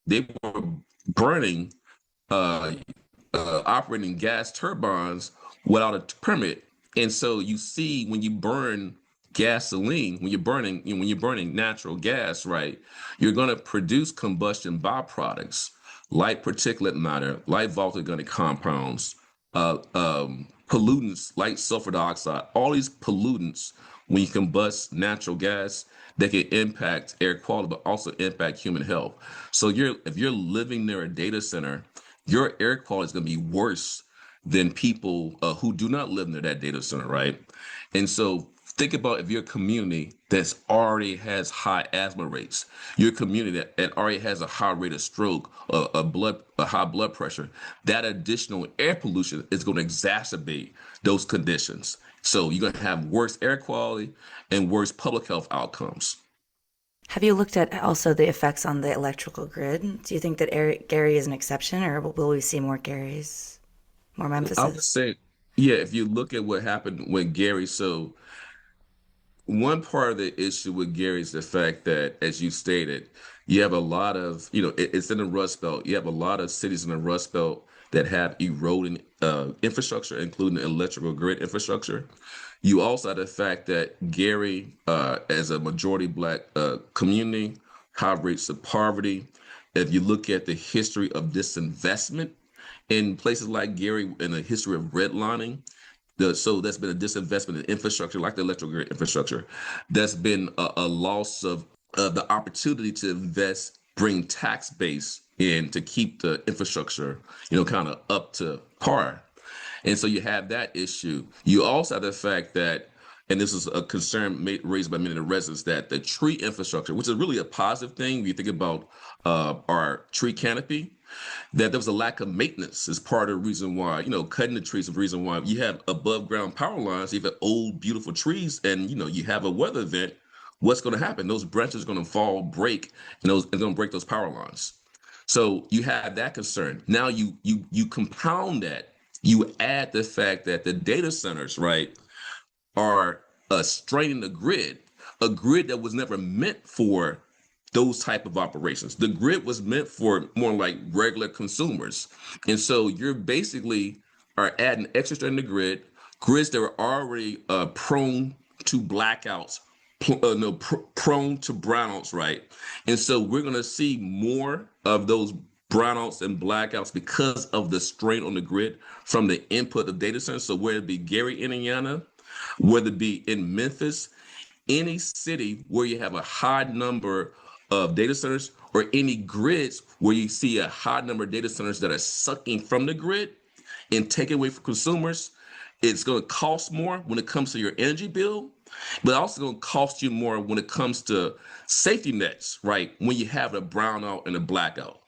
They were burning, operating gas turbines without a permit. And so you see, when you burn gasoline, when you're burning natural gas, right, you're going to produce combustion byproducts, light particulate matter, light volatile organic compounds, pollutants like sulfur dioxide, all these pollutants. When you combust natural gas, they can impact air quality, but also impact human health. So if you're living near a data center, your air quality is going to be worse than people who do not live near that data center, right? And so think about if your community that's already has high asthma rates, your community that already has a high rate of stroke, a high blood pressure, that additional air pollution is going to exacerbate those conditions. So you're going to have worse air quality and worse public health outcomes. Have you looked at also the effects on the electrical grid? Do you think that Gary is an exception, or will we see more Garys, more Memphises? I would say, yeah, if you look at what happened with Gary, so one part of the issue with Gary is the fact that, as you stated, you have a lot of, it's in the Rust Belt. You have a lot of cities in the Rust Belt that have eroding infrastructure, including electrical grid infrastructure. You also have the fact that Gary, as a majority Black community, high rates of poverty. If you look at the history of disinvestment in places like Gary, and the history of redlining, so that's been a disinvestment in infrastructure, like the electrical grid infrastructure. That's been a loss of the opportunity to invest, bring tax base in to keep the infrastructure, kind of up to par. And so you have that issue. You also have the fact that, and this is a concern raised by many of the residents, that the tree infrastructure, which is really a positive thing, if you think about our tree canopy, that there was a lack of maintenance is part of the reason why, cutting the trees is the reason why you have above ground power lines, you have old, beautiful trees, and, you have a weather event. What's going to happen? Those branches are going to fall, break, and it's going to break those power lines. So you have that concern. Now you compound that. You add the fact that the data centers, right, are straining the grid, a grid that was never meant for those type of operations. The grid was meant for more like regular consumers. And so you're basically are adding extra strain in the grid, grids that are already prone to blackouts, prone to brownouts, right? And so we're going to see more of those brownouts and blackouts because of the strain on the grid from the input of data centers. So whether it be Gary, Indiana, whether it be in Memphis, any city where you have a high number of data centers, or any grids where you see a high number of data centers that are sucking from the grid and taking away from consumers, it's going to cost more when it comes to your energy bill, but also going to cost you more when it comes to safety nets, right? When you have a brownout and a blackout.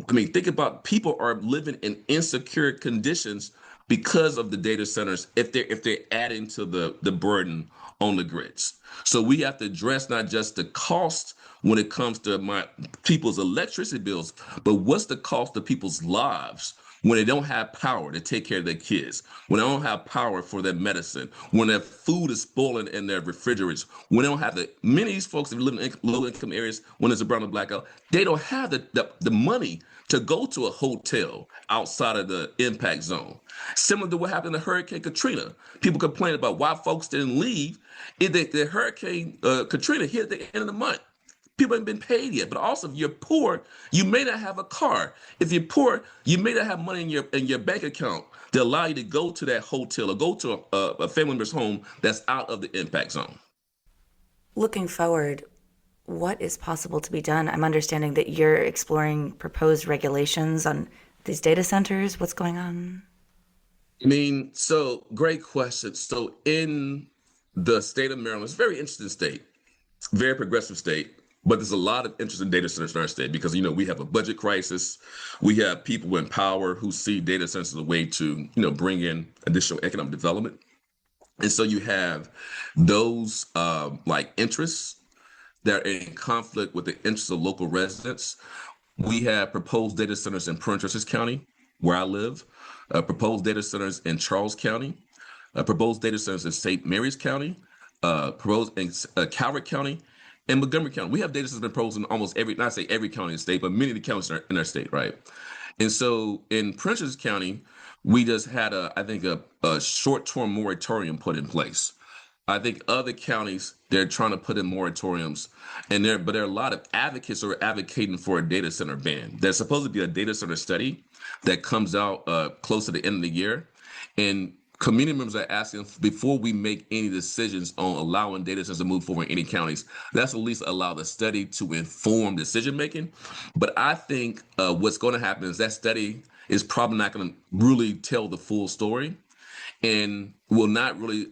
I mean, think about people are living in insecure conditions because of the data centers if they're adding to the burden on the grids. So we have to address not just the cost when it comes to people's electricity bills, but what's the cost of people's lives when they don't have power to take care of their kids, when they don't have power for their medicine, when their food is spoiling in their refrigerators, when they don't have many of these folks that live in low-income areas, when there's a brown and blackout, they don't have the money to go to a hotel outside of the impact zone. Similar to what happened to Hurricane Katrina. People complain about why folks didn't leave. The Hurricane Katrina hit at the end of the month. People haven't been paid yet. But also, if you're poor, you may not have a car. If you're poor, you may not have money in your bank account to allow you to go to that hotel or go to a family member's home that's out of the impact zone. Looking forward, what is possible to be done? I'm understanding that you're exploring proposed regulations on these data centers. What's going on? I mean, so great question. So in the state of Maryland, it's a very interesting state. It's a very progressive state, but there's a lot of interest in data centers in our state because, we have a budget crisis. We have people in power who see data centers as a way to, bring in additional economic development. And so you have those interests that are in conflict with the interests of local residents. We have proposed data centers in Prince George's County, where I live, proposed data centers in Charles County, proposed data centers in St. Mary's County, proposed in Calvert County, and Montgomery County. We have data centers proposed in almost not say every county in the state, but many of the counties in our state, right? And so in Prince George's County, we just had a short-term moratorium put in place. I think other counties, they're trying to put in moratoriums, but there are a lot of advocates who are advocating for a data center ban. There's supposed to be a data center study that comes out close to the end of the year. And community members are asking, before we make any decisions on allowing data centers to move forward in any counties, let's at least allow the study to inform decision making. But I think what's going to happen is that study is probably not going to really tell the full story and will not really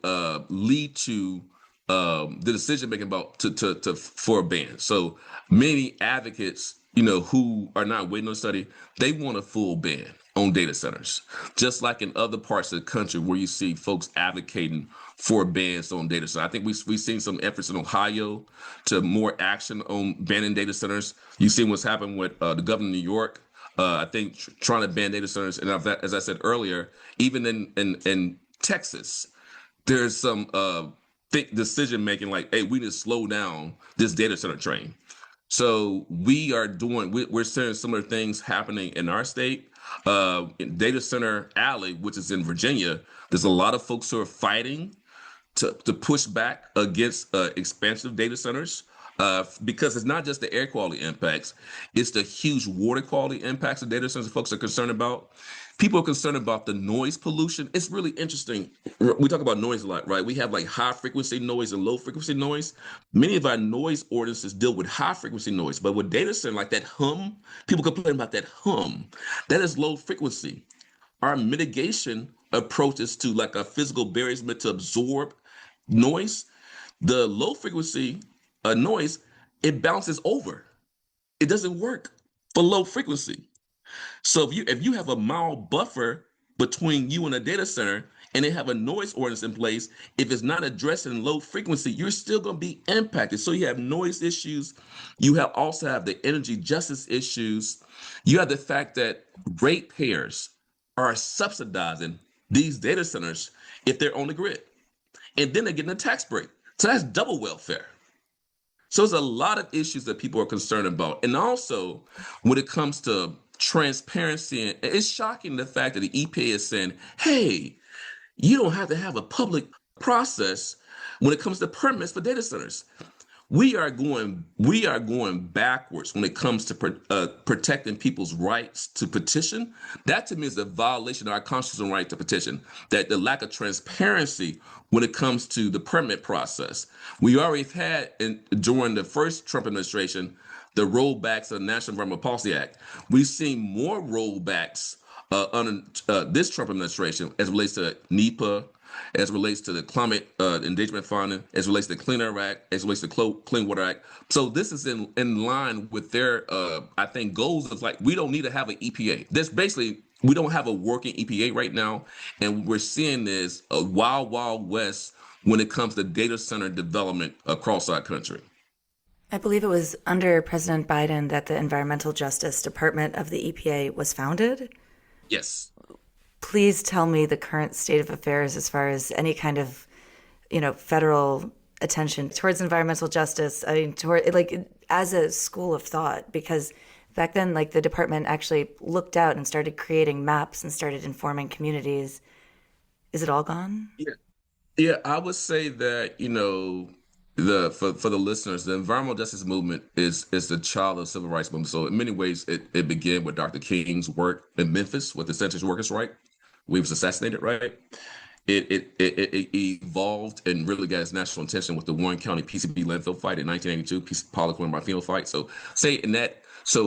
lead to the decision making for a ban. So many advocates, who are not waiting on the study, they want a full ban on data centers, just like in other parts of the country where you see folks advocating for bans on data centers. I think we've seen some efforts in Ohio to more action on banning data centers. You've seen what's happened with the governor of New York. I think trying to ban data centers, and as I said earlier, even in Texas, there's some thick decision making like, hey, we need to slow down this data center train. So we're seeing similar things happening in our state. In Data Center Alley, which is in Virginia, there's a lot of folks who are fighting to push back against expansive data centers. Because it's not just the air quality impacts, it's the huge water quality impacts of data centers that folks are concerned about. People are concerned about the noise pollution. It's really interesting. We talk about noise a lot, right? We have like high frequency noise and low frequency noise. Many of our noise ordinances deal with high frequency noise, but with data center, like that hum, people complain about that hum. That is low frequency. Our mitigation approaches to like a physical barriers meant to absorb noise. The low frequency noise, it bounces over. It doesn't work for low frequency. So if you have a mild buffer between you and a data center, and they have a noise ordinance in place, if it's not addressed in low frequency, you're still going to be impacted. So you have noise issues. You also have the energy justice issues. You have the fact that ratepayers are subsidizing these data centers if they're on the grid. And then they're getting a tax break. So that's double welfare. So there's a lot of issues that people are concerned about. And also, when it comes to transparency, it's shocking the fact that the EPA is saying, hey, you don't have to have a public process when it comes to permits for data centers. We are going backwards when it comes to protecting people's rights to petition. That to me is a violation of our constitutional right to petition, that the lack of transparency when it comes to the permit process. We already had during the first Trump administration, the rollbacks of the National Environmental Policy Act. We've seen more rollbacks under this Trump administration as it relates to NEPA, as it relates to the climate endangerment funding, as it relates to the Clean Air Act, as it relates to the Clean Water Act. So this is in line with their, I think, goals of like, we don't need to have an EPA. That's basically, we don't have a working EPA right now. And we're seeing this a wild, wild west when it comes to data center development across our country. I believe it was under President Biden that the Environmental Justice Department of the EPA was founded. Yes. Please tell me the current state of affairs as far as any kind of, federal attention towards environmental justice. I mean, as a school of thought, because back then, the department actually looked out and started creating maps and started informing communities. Is it all gone? Yeah, I would say that, for the listeners, the environmental justice movement is the child of the civil rights movement. So in many ways, it began with Dr. King's work in Memphis with the Center for Workers' Right. We was assassinated, right? It evolved and really got its national attention with the Warren County PCB landfill fight in 1982, Pollock Marfino fight. So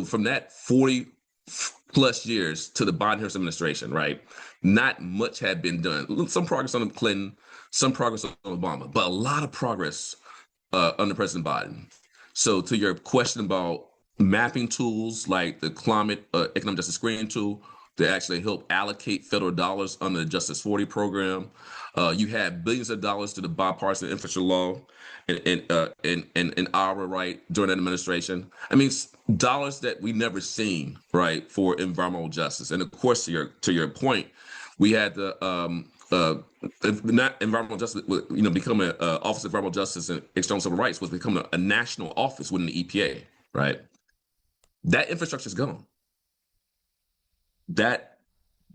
from that 40 plus years to the Biden-Harris administration, right? Not much had been done. Some progress on Clinton, some progress on Obama, but a lot of progress under President Biden. So to your question about mapping tools like the Climate Economic Justice Screening Tool to actually help allocate federal dollars under the Justice 40 program, you had billions of dollars to the bipartisan infrastructure law and our right during that administration. I mean, dollars that we never seen, right, for environmental justice. And of course, to your point, we had the not environmental justice, becoming an Office of Environmental Justice and External Civil Rights was becoming a national office within the EPA, right? That infrastructure is gone. That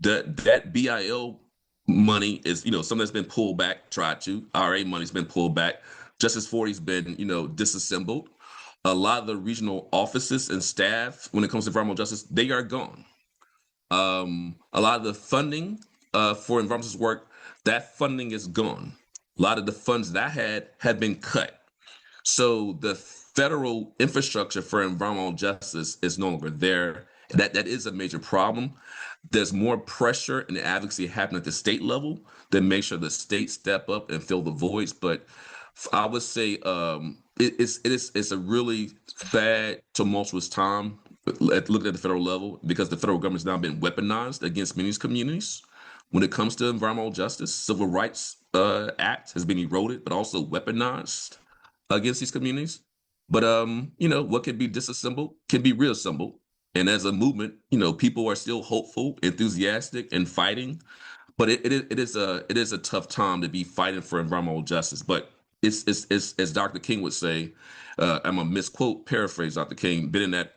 BIL money is, something that's been pulled back, IRA money's been pulled back. Justice 40's been, disassembled. A lot of the regional offices and staff, when it comes to environmental justice, they are gone. A lot of the funding for environmental justice work, that funding is gone. A lot of the funds that I had been cut. So the federal infrastructure for environmental justice is no longer there. That is a major problem. There's more pressure and advocacy happening at the state level to make sure the states step up and fill the voids. But I would say it's a really sad, tumultuous time looking at the federal level, because the federal government's now been weaponized against many communities. When it comes to environmental justice, Civil Rights Act has been eroded, but also weaponized against these communities. But, what can be disassembled can be reassembled. And as a movement, people are still hopeful, enthusiastic, and fighting. But it is a tough time to be fighting for environmental justice. But it's as Dr. King would say, I'm going to misquote, paraphrase Dr. King, been in that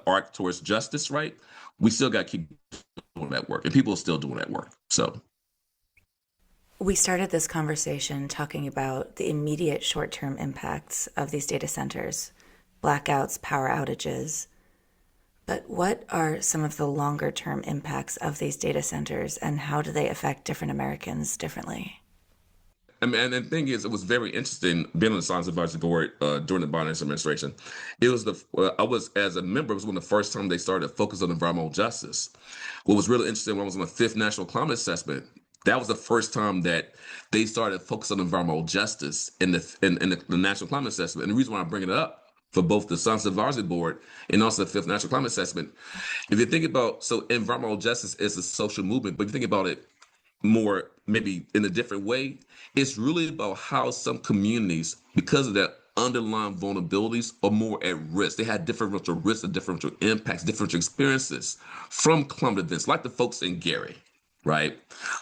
arc towards justice, right? We still got to keep doing that work, and people are still doing that work. So we started this conversation talking about the immediate short-term impacts of these data centers, blackouts, power outages. But what are some of the longer-term impacts of these data centers, and how do they affect different Americans differently? I mean, and the thing is, it was very interesting being on the Science Advisory Board during the Biden administration. It was as a member, it was one of the first time they started to focus on environmental justice. What was really interesting when I was on the 5th National Climate Assessment, that was the first time that they started to focus on environmental justice in the National Climate Assessment. And the reason why I bring it up for both the Science Advisory Board and also the 5th National Climate Assessment, if you think about, so environmental justice is a social movement, but if you think about it, more maybe in a different way. It's really about how some communities, because of their underlying vulnerabilities, are more at risk. They had differential risks and differential impacts, differential experiences from climate events, like the folks in Gary, right?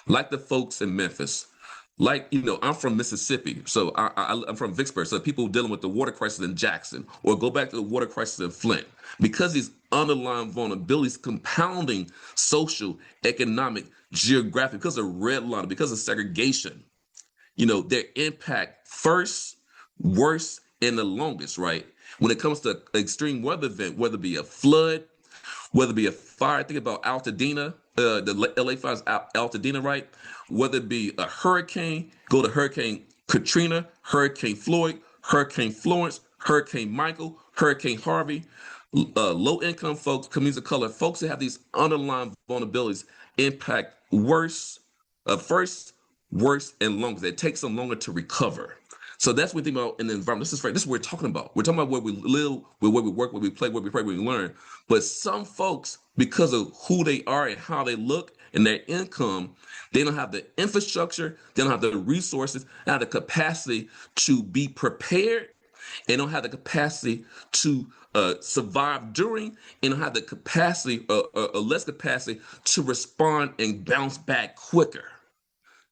Like the folks in Memphis. Like, I'm from Mississippi, so I'm from Vicksburg. So people dealing with the water crisis in Jackson, or go back to the water crisis in Flint, because these underlying vulnerabilities compounding social, economic, geographic, because of redlining, because of segregation, their impact first, worst, and the longest, right? When it comes to an extreme weather event, whether it be a flood, whether it be a fire, think about Altadena, the LA fires, Altadena, right? Whether it be a hurricane, go to Hurricane Katrina, Hurricane Floyd, Hurricane Florence, Hurricane Michael, Hurricane Harvey, low-income folks, communities of color, folks that have these underlying vulnerabilities impact worse, first, worse, and longer. It takes them longer to recover. So that's what we think about in the environment. This is what we're talking about. We're talking about where we live, where we work, where we play, where we pray, where we learn. But some folks, because of who they are and how they look and their income, they don't have the infrastructure, they don't have the resources, they don't have the capacity to be prepared, and don't have the capacity to survive during, and don't have the capacity or less capacity to respond and bounce back quicker.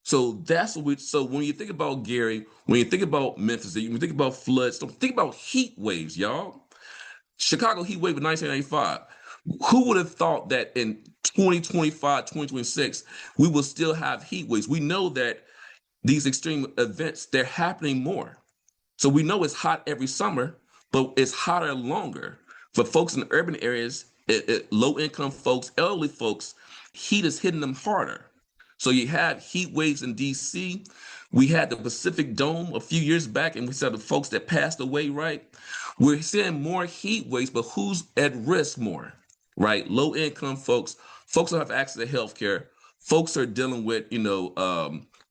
So that's what so when you think about Gary, when you think about Memphis, when you think about floods, don't think about heat waves, y'all. Chicago heat wave in 1985. Who would have thought that in 2025, 2026, we will still have heat waves? We know that these extreme events, they're happening more. So we know it's hot every summer, but it's hotter longer. For folks in urban areas, low-income folks, elderly folks, heat is hitting them harder. So you have heat waves in DC. We had the Pacific Dome a few years back, and we saw the folks that passed away, right? We're seeing more heat waves, but who's at risk more, right? Low-income folks, folks don't have access to health care, folks are dealing with,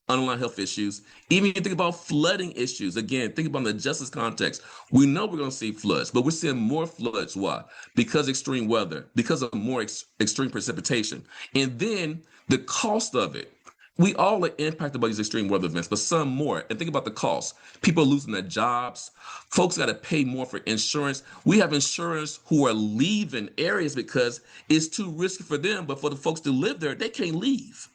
underlying health issues. Even if you think about flooding issues, again, think about the justice context. We know we're going to see floods, but we're seeing more floods. Why? Because extreme weather, because of more extreme precipitation. And then the cost of it. We all are impacted by these extreme weather events, but some more. And think about the cost. People are losing their jobs. Folks got to pay more for insurance. We have insurers who are leaving areas because it's too risky for them, but for the folks to live there, they can't leave.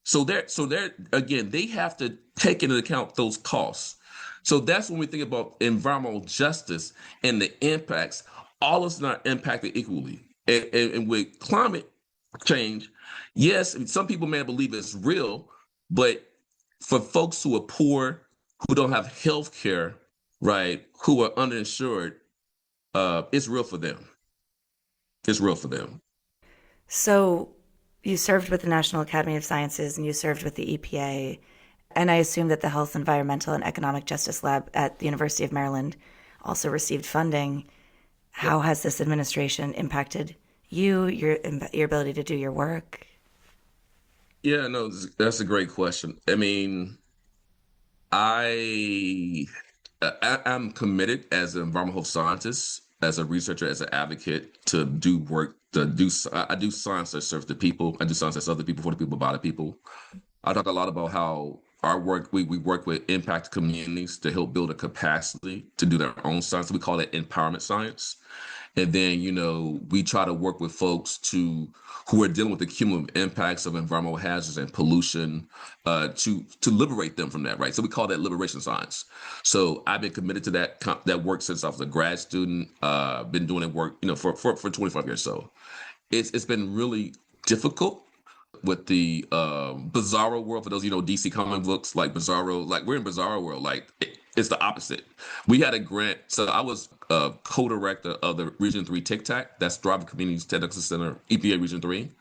So they're again, they have to take into account those costs. So that's when we think about environmental justice and the impacts. All of us are not impacted equally. And with climate change, yes, some people may believe it's real, but for folks who are poor, who don't have health care, right, who are underinsured, it's real for them. It's real for them. So you served with the National Academy of Sciences and you served with the EPA, and I assume that the Health, Environmental, and Economic Justice Lab at the University of Maryland also received funding. How has this administration impacted you, your ability to do your work? Yeah, no, that's a great question. I mean, I'm committed as an environmental scientist, as a researcher, as an advocate to do work. I do science that serves the people. I do science that serves the people, for the people, by the people. I talk a lot about how our work, we work with impact communities to help build a capacity to do their own science. We call it empowerment science. And then, we try to work with folks who are dealing with the cumulative impacts of environmental hazards and pollution to liberate them from that, right? So we call that liberation science. So I've been committed to that work since I was a grad student. Been doing that work, for 25 years. So it's been really difficult with the Bizarro world. For those DC comic books, like Bizarro, like we're in Bizarro world, like it's the opposite. We had a grant, so I was a co-director of the Region 3 TICTAC, that's Driving Communities Technical Center, EPA Region 3,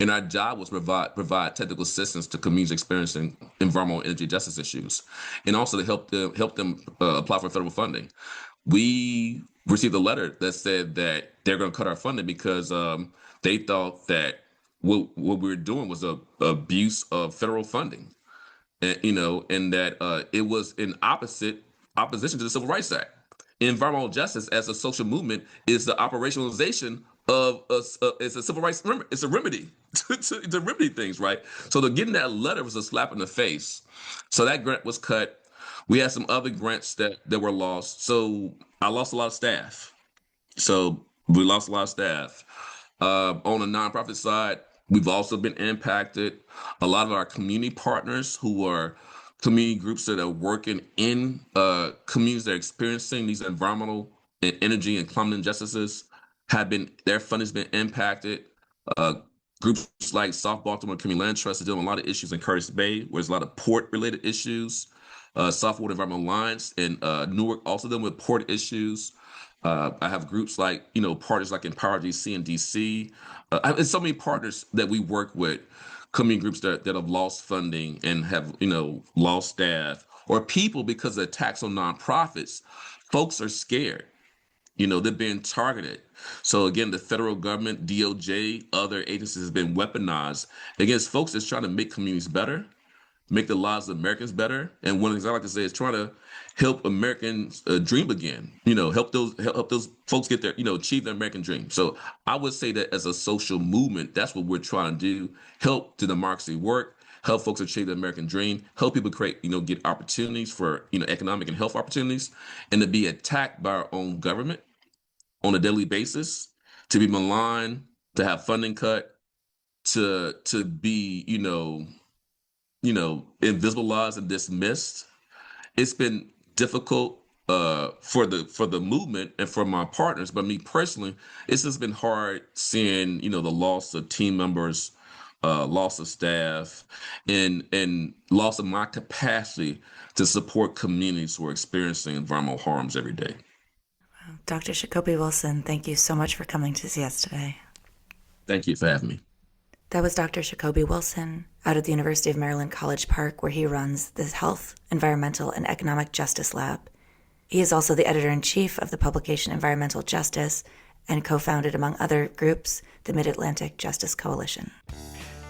and our job was provide technical assistance to communities experiencing environmental energy justice issues, and also to help them apply for federal funding. We received a letter that said that they're going to cut our funding because they thought that what we were doing was a abuse of federal funding, and that it was in opposition to the Civil Rights Act. Environmental justice as a social movement is the operationalization it's a civil rights. Remember, it's a remedy to remedy things, right? So getting that letter was a slap in the face. So that grant was cut. We had some other grants that were lost. So I lost a lot of staff. So we lost a lot of staff. On the nonprofit side, we've also been impacted. A lot of our community partners who are community groups that are working in communities that are experiencing these environmental and energy and climate injustices their funding has been impacted. Groups like South Baltimore Community Land Trust are dealing with a lot of issues in Curtis Bay, where there's a lot of port-related issues. Southwood Environmental Alliance in Newark also dealing with port issues. I have groups like, partners like Empower DC and DC. And so many partners that we work with, community groups that have lost funding and have, lost staff, or people because of attacks on nonprofits. Folks are scared. They're being targeted. So again, the federal government, DOJ, other agencies have been weaponized against folks that's trying to make communities better, make the lives of Americans better. And one of the things I like to say is trying to help Americans dream again. Help those folks get their, achieve their American dream. So I would say that as a social movement, that's what we're trying to do. Help the democracy work. Help folks achieve the American dream. Help people create, get opportunities for, economic and health opportunities, and to be attacked by our own government on a daily basis, to be maligned, to have funding cut, to be, invisibilized and dismissed. It's been difficult for the movement and for my partners, but me personally, it's just been hard seeing, the loss of team members, loss of staff, and loss of my capacity to support communities who are experiencing environmental harms every day. Dr. Sacoby Wilson, thank you so much for coming to see us today. Thank you for having me. That was Dr. Sacoby Wilson out at the University of Maryland College Park, where he runs the Health, Environmental, and Economic Justice Lab. He is also the editor-in-chief of the publication Environmental Justice and co-founded, among other groups, the Mid-Atlantic Justice Coalition.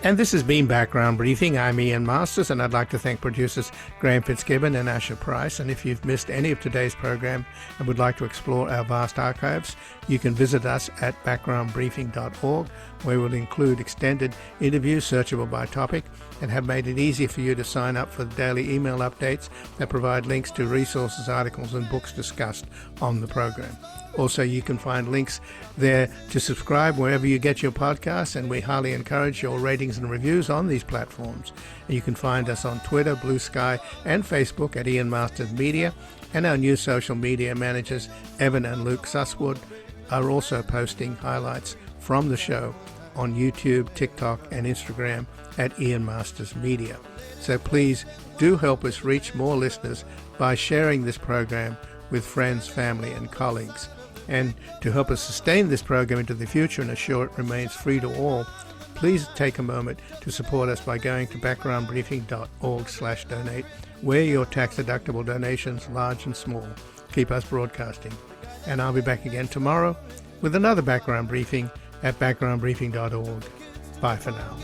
And this has been Background Briefing. I'm Ian Masters, and I'd like to thank producers Graham Fitzgibbon and Asher Price. And if you've missed any of today's program and would like to explore our vast archives, you can visit us at backgroundbriefing.org, where we'll include extended interviews searchable by topic and have made it easy for you to sign up for the daily email updates that provide links to resources, articles, and books discussed on the program. Also, you can find links there to subscribe wherever you get your podcasts, and we highly encourage your ratings and reviews on these platforms. And you can find us on Twitter, Blue Sky, and Facebook at Ian Masters Media, and our new social media managers, Evan and Luke Susswood, are also posting highlights from the show on YouTube, TikTok, and Instagram at Ian Masters Media. So please do help us reach more listeners by sharing this program with friends, family, and colleagues. And to help us sustain this program into the future and assure it remains free to all, please take a moment to support us by going to backgroundbriefing.org/donate, where your tax-deductible donations, large and small, keep us broadcasting. And I'll be back again tomorrow with another Background Briefing at backgroundbriefing.org. Bye for now.